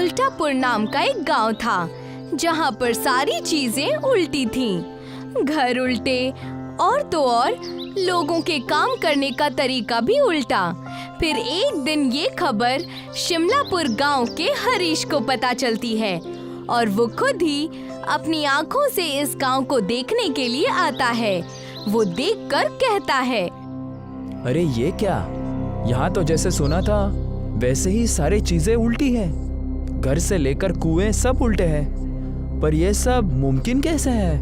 उल्टापुर नाम का एक गांव था जहां पर सारी चीजें उल्टी थीं। घर उल्टे और तो और लोगों के काम करने का तरीका भी उल्टा। फिर एक दिन ये खबर शिमलापुर गांव के हरीश को पता चलती है और वो खुद ही अपनी आंखों से इस गांव को देखने के लिए आता है। वो देखकर कहता है, अरे ये क्या, यहाँ तो जैसे सुना था वैसे ही सारी चीजें उल्टी है। घर से लेकर कुएं सब उल्टे हैं, पर ये सब मुमकिन कैसे है?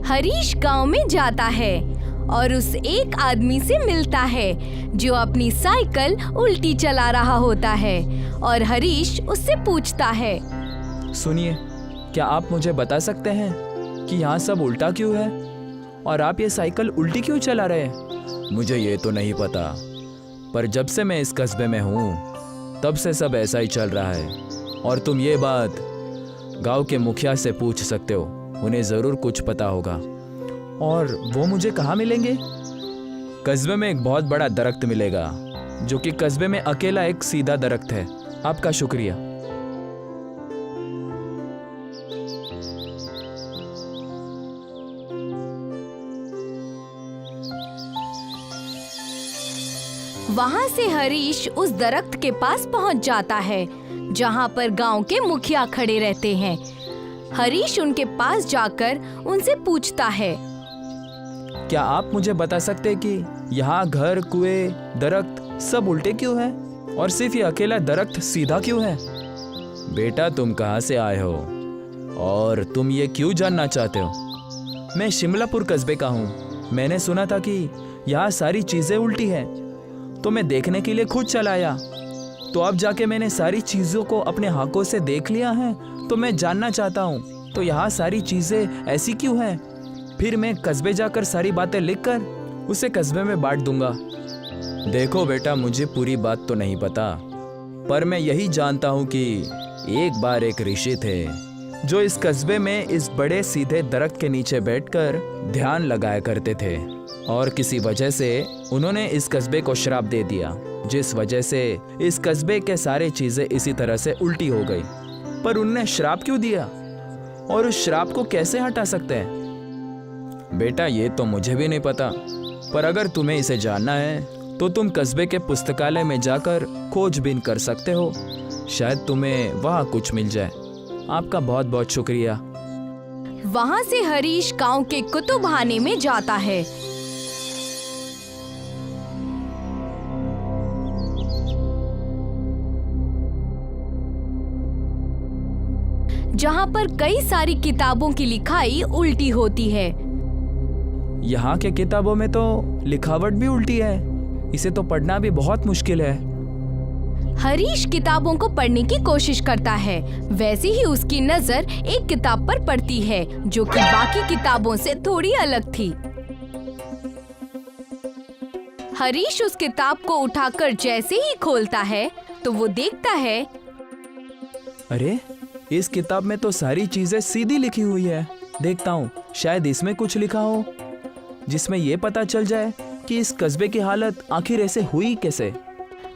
हरीश गांव में जाता है और उस एक आदमी से मिलता है जो अपनी साइकिल उल्टी चला रहा होता है और हरीश उससे पूछता है, सुनिए, क्या आप मुझे बता सकते हैं कि यहाँ सब उल्टा क्यों है और आप ये साइकिल उल्टी क्यों चला रहे हैं? मुझे ये तो नहीं पता, पर जब से मैं इस कस्बे में हूँ तब से सब ऐसा ही चल रहा है। और तुम ये बात गांव के मुखिया से पूछ सकते हो, उन्हें ज़रूर कुछ पता होगा। और वो मुझे कहाँ मिलेंगे? कस्बे में एक बहुत बड़ा दरख्त मिलेगा जो कि कस्बे में अकेला एक सीधा दरख्त है। आपका शुक्रिया। वहां से हरीश उस दरख्त के पास पहुंच जाता है जहां पर गांव के मुखिया खड़े रहते हैं। हरीश उनके पास जाकर उनसे पूछता है, क्या आप मुझे बता सकते हैं कि यहाँ घर, कुएं, दरख्त सब उल्टे क्यों हैं और सिर्फ ये अकेला दरख्त सीधा क्यों है? बेटा, तुम कहाँ से आए हो और तुम ये क्यों जानना चाहते हो? मैं शिमलापुर कस्बे का हूँ। मैंने सुना था कि यहाँ सारी चीजें उल्टी हैं, तो मैं देखने के लिए खुद चला आया। तो अब जाके मैंने सारी चीजों को अपने आंखों से देख लिया है, तो मैं जानना चाहता हूँ तो यहाँ सारी चीजें ऐसी क्यों हैं? फिर मैं कस्बे जाकर सारी बातें लिखकर उसे कस्बे में बांट दूंगा। देखो बेटा, मुझे पूरी बात तो नहीं पता, पर मैं यही जानता हूँ कि एक बार एक ऋषि थे जो इस कस्बे में इस बड़े सीधे दरख्त के नीचे बैठकर ध्यान लगाया करते थे और किसी वजह से उन्होंने इस कस्बे को श्राप दे दिया, जिस वजह से इस कस्बे के सारे चीजें इसी तरह से उल्टी हो गई। पर उनने श्राप क्यों दिया और उस श्राप को कैसे हटा सकते हैं? बेटा, ये तो मुझे भी नहीं पता, पर अगर तुम्हें इसे जानना है तो तुम कस्बे के पुस्तकालय में जाकर खोजबीन कर सकते हो। शायद तुम्हें वहाँ कुछ मिल जाए। आपका बहुत बहुत शुक्रिया। वहाँ से हरीश गांव के कुतुबखाने में जाता है। जहाँ पर कई सारी किताबों की लिखाई उल्टी होती है। यहाँ के किताबों में तो लिखावट भी उल्टी है, इसे तो पढ़ना भी बहुत मुश्किल है। हरीश किताबों को पढ़ने की कोशिश करता है। वैसे ही उसकी नजर एक किताब पर पड़ती है जो कि बाकी किताबों से थोड़ी अलग थी। हरीश उस किताब को उठाकर जैसे ही खोलता है तो वो देखता है, अरे इस किताब में तो सारी चीजें सीधी लिखी हुई है। देखता हूँ शायद इसमें कुछ लिखा हो जिसमें ये पता चल जाए कि इस कस्बे की हालत आखिर ऐसे हुई कैसे।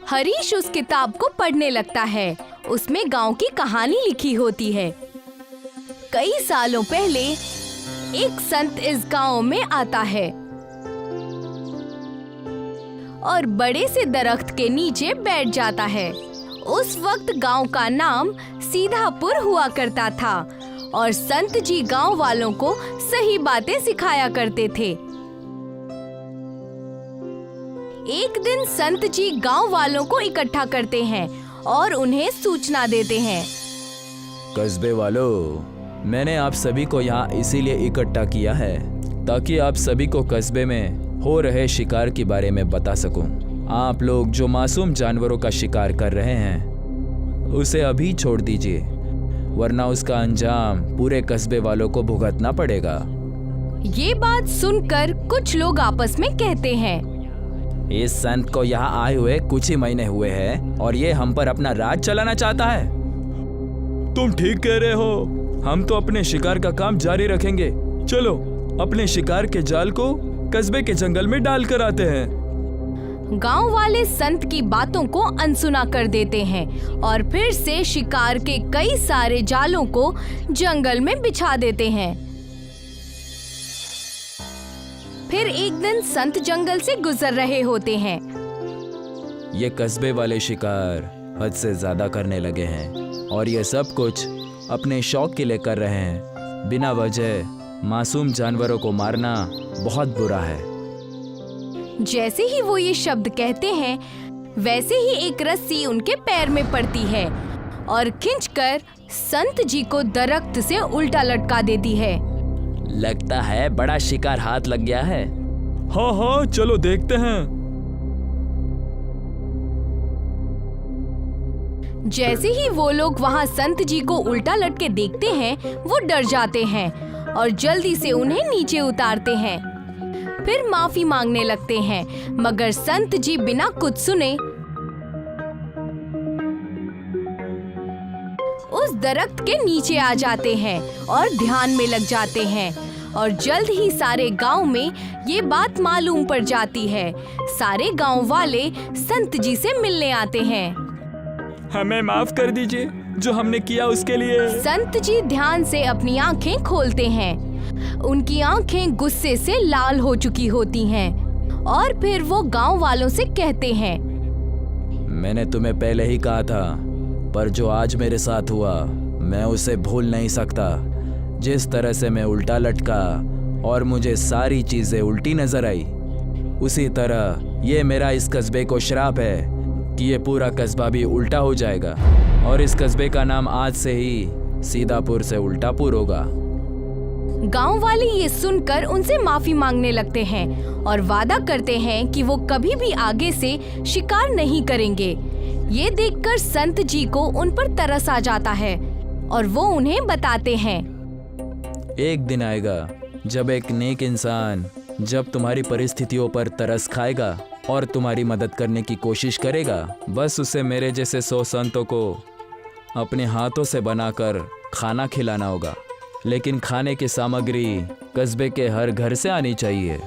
हरीश उस किताब को पढ़ने लगता है। उसमें गांव की कहानी लिखी होती है। कई सालों पहले एक संत इस गांव में आता है और बड़े से दरख्त के नीचे बैठ जाता है। उस वक्त गांव का नाम सीधापुर हुआ करता था और संत जी गांव वालों को सही बातें सिखाया करते थे। एक दिन संत जी गांव वालों को इकट्ठा करते हैं और उन्हें सूचना देते हैं, कस्बे वालों, मैंने आप सभी को यहाँ इसीलिए इकट्ठा किया है ताकि आप सभी को कस्बे में हो रहे शिकार के बारे में बता सकूं। आप लोग जो मासूम जानवरों का शिकार कर रहे हैं उसे अभी छोड़ दीजिए, वरना उसका अंजाम पूरे कस्बे वालों को भुगतना पड़ेगा। ये बात सुनकर कुछ लोग आपस में कहते हैं, इस संत को यहाँ आए हुए कुछ ही महीने हुए हैं और ये हम पर अपना राज चलाना चाहता है। तुम ठीक कह रहे हो, हम तो अपने शिकार का काम जारी रखेंगे। चलो अपने शिकार के जाल को कस्बे के जंगल में डाल कर आते हैं। गांव वाले संत की बातों को अनसुना कर देते हैं और फिर से शिकार के कई सारे जालों को जंगल में बिछा देते हैं। फिर एक दिन संत जंगल से गुजर रहे होते हैं। ये कस्बे वाले शिकार हद से ज्यादा करने लगे हैं और ये सब कुछ अपने शौक के लिए कर रहे हैं। बिना वजह मासूम जानवरों को मारना बहुत बुरा है। जैसे ही वो ये शब्द कहते हैं, वैसे ही एक रस्सी उनके पैर में पड़ती है और खींचकर संत जी को दरख्त से उल्टा लटका देती है। लगता है बड़ा शिकार हाथ लग गया है। हाँ हाँ, चलो देखते हैं। जैसे ही वो लोग वहाँ संत जी को उल्टा लटके देखते हैं, वो डर जाते हैं और जल्दी से उन्हें नीचे उतारते हैं। फिर माफी मांगने लगते हैं, मगर संत जी बिना कुछ सुने उस दरख्त के नीचे आ जाते हैं और ध्यान में लग जाते हैं। और जल्द ही सारे गांव में ये बात मालूम पड़ जाती है। सारे गांव वाले संत जी से मिलने आते हैं। हमें माफ कर दीजिए जो हमने किया उसके लिए। संत जी ध्यान से अपनी आंखें खोलते हैं। उनकी आंखें गुस्से से लाल हो चुकी होती हैं और फिर वो गांव वालों से कहते हैं, मैंने तुम्हें पहले ही कहा था, पर जो आज मेरे साथ हुआ मैं उसे भूल नहीं सकता। जिस तरह से मैं उल्टा लटका और मुझे सारी चीजें उल्टी नजर आई, उसी तरह ये मेरा इस कस्बे को श्राप है कि ये पूरा कस्बा भी उल्टा हो जाएगा और इस कस्बे का नाम आज से ही सीधापुर से उल्टापुर होगा। गांव वाले ये सुनकर उनसे माफी मांगने लगते हैं और वादा करते हैं कि वो कभी भी आगे से शिकार नहीं करेंगे। ये देखकर संत जी को उन पर तरस आ जाता है और वो उन्हें बताते हैं, एक दिन आएगा जब एक नेक इंसान जब तुम्हारी परिस्थितियों पर तरस खाएगा और तुम्हारी मदद करने की कोशिश करेगा। बस उसे मेरे जैसे 100 संतों को अपने हाथों से बनाकर खाना खिलाना होगा, लेकिन खाने की सामग्री कस्बे के हर घर से आनी चाहिए।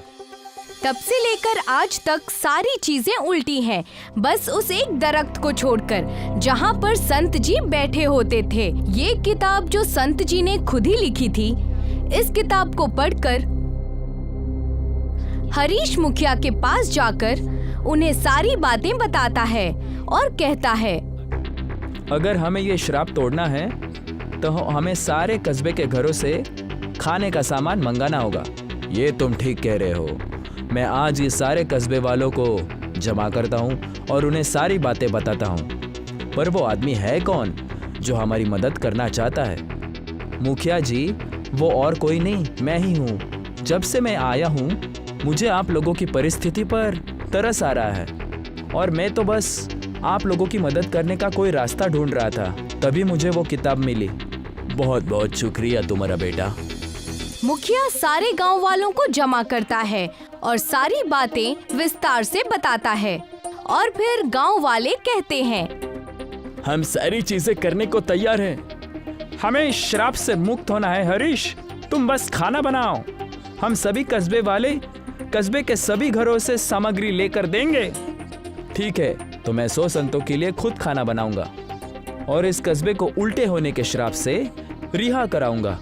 तब से लेकर आज तक सारी चीजें उल्टी हैं, बस उस एक दरख्त को छोड़कर जहाँ पर संत जी बैठे होते थे। ये किताब जो संत जी ने खुद ही लिखी थी, इस किताब को पढ़कर हरीश मुखिया के पास जाकर उन्हें सारी बातें बताता है और कहता है, अगर हमें ये श्राप तोड़ना है तो हमें सारे कस्बे के घरों से खाने का सामान मंगाना होगा। ये तुम ठीक कह रहे हो। मैं आज ये सारे कस्बे वालों को जमा करता हूँ और उन्हें सारी बातें बताता हूँ। पर वो आदमी है कौन जो हमारी मदद करना चाहता है? मुखिया जी, वो और कोई नहीं, मैं ही हूँ। जब से मैं आया हूँ मुझे आप लोगों की परिस्थिति पर तरस आ रहा है और मैं तो बस आप लोगों की मदद करने का कोई रास्ता ढूंढ रहा था, तभी मुझे वो किताब मिली। बहुत बहुत शुक्रिया तुम्हारा बेटा। मुखिया सारे गांव वालों को जमा करता है और सारी बातें विस्तार से बताता है और फिर गांव वाले कहते हैं, हम सारी चीजें करने को तैयार हैं। हमें श्राप से मुक्त होना है हरीश, तुम बस खाना बनाओ। हम सभी कस्बे वाले कस्बे के सभी घरों से सामग्री लेकर देंगे। ठीक है, तो मैं 100 संतों के लिए खुद खाना बनाऊंगा और इस कस्बे को उल्टे होने के श्राप से रिहा कराऊंगा।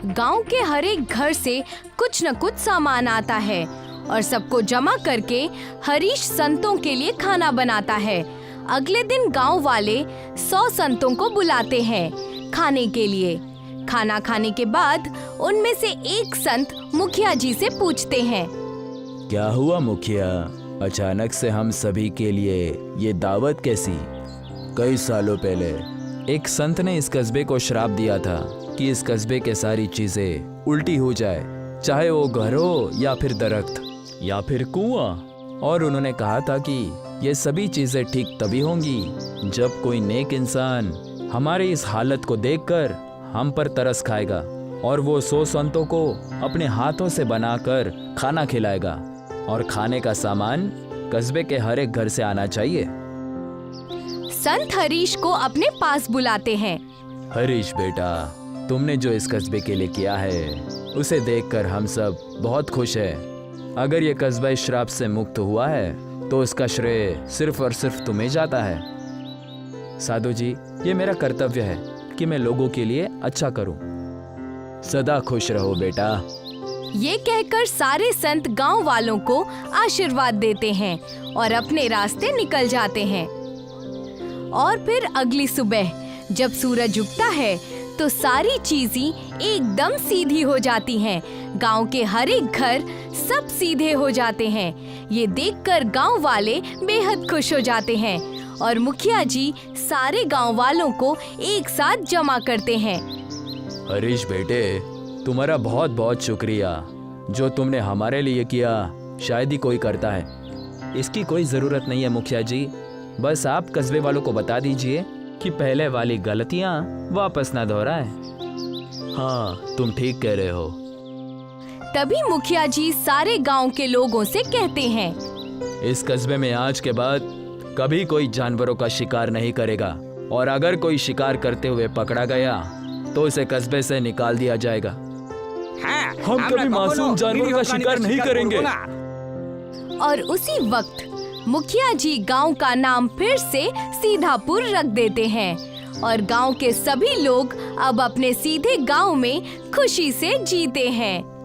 गांव के हर एक घर से कुछ न कुछ सामान आता है और सबको जमा करके हरीश संतों के लिए खाना बनाता है। अगले दिन गांव वाले 100 संतों को बुलाते हैं खाने के लिए। खाना खाने के बाद उनमें से एक संत मुखिया जी से पूछते हैं, क्या हुआ मुखिया, अचानक से हम सभी के लिए ये दावत कैसी? कई सालों पहले एक संत ने इस कस्बे को श्राप दिया था कि इस कस्बे के सारी चीजें उल्टी हो जाए, चाहे वो घर हो या फिर दरख्त या फिर कुआं। और उन्होंने कहा था कि ये सभी चीजें ठीक तभी होंगी जब कोई नेक इंसान हमारी इस हालत को देखकर हम पर तरस खाएगा और वो 100 संतों को अपने हाथों से बनाकर खाना खिलाएगा और खाने का सामान कस्बे के हर एक घर से आना चाहिए। संत हरीश को अपने पास बुलाते हैं। हरीश बेटा, तुमने जो इस कस्बे के लिए किया है उसे देखकर हम सब बहुत खुश हैं। अगर ये कस्बा इस श्राप से मुक्त हुआ है तो इसका श्रेय सिर्फ और सिर्फ तुम्हें जाता है। साधु जी, ये मेरा कर्तव्य है कि मैं लोगों के लिए अच्छा करूं। सदा खुश रहो बेटा। ये कहकर सारे संत गांव वालों को आशीर्वाद देते हैं और अपने रास्ते निकल जाते हैं। और फिर अगली सुबह जब सूरज उगता है तो सारी चीजें एकदम सीधी हो जाती हैं। गांव के हर एक घर सब सीधे हो जाते हैं। ये देखकर गांव वाले बेहद खुश हो जाते हैं और मुखिया जी सारे गांव वालों को एक साथ जमा करते हैं। हरीश बेटे, तुम्हारा बहुत बहुत शुक्रिया। जो तुमने हमारे लिए किया शायद ही कोई करता है। इसकी कोई जरूरत नहीं है मुखिया जी। बस आप कस्बे वालों को बता दीजिए कि पहले वाली गलतियां वापस ना दोहराएं। हाँ, तुम ठीक कह रहे हो। तभी मुखिया जी सारे गांव के लोगों से कहते हैं, इस कस्बे में आज के बाद कभी कोई जानवरों का शिकार नहीं करेगा, और अगर कोई शिकार करते हुए पकड़ा गया तो उसे कस्बे से निकाल दिया जाएगा। हम कभी मासूम जानवरों का शिकार नहीं करेंगे। और उसी वक्त मुखिया जी गांव का नाम फिर से सीधापुर रख देते हैं और गांव के सभी लोग अब अपने सीधे गांव में खुशी से जीते हैं।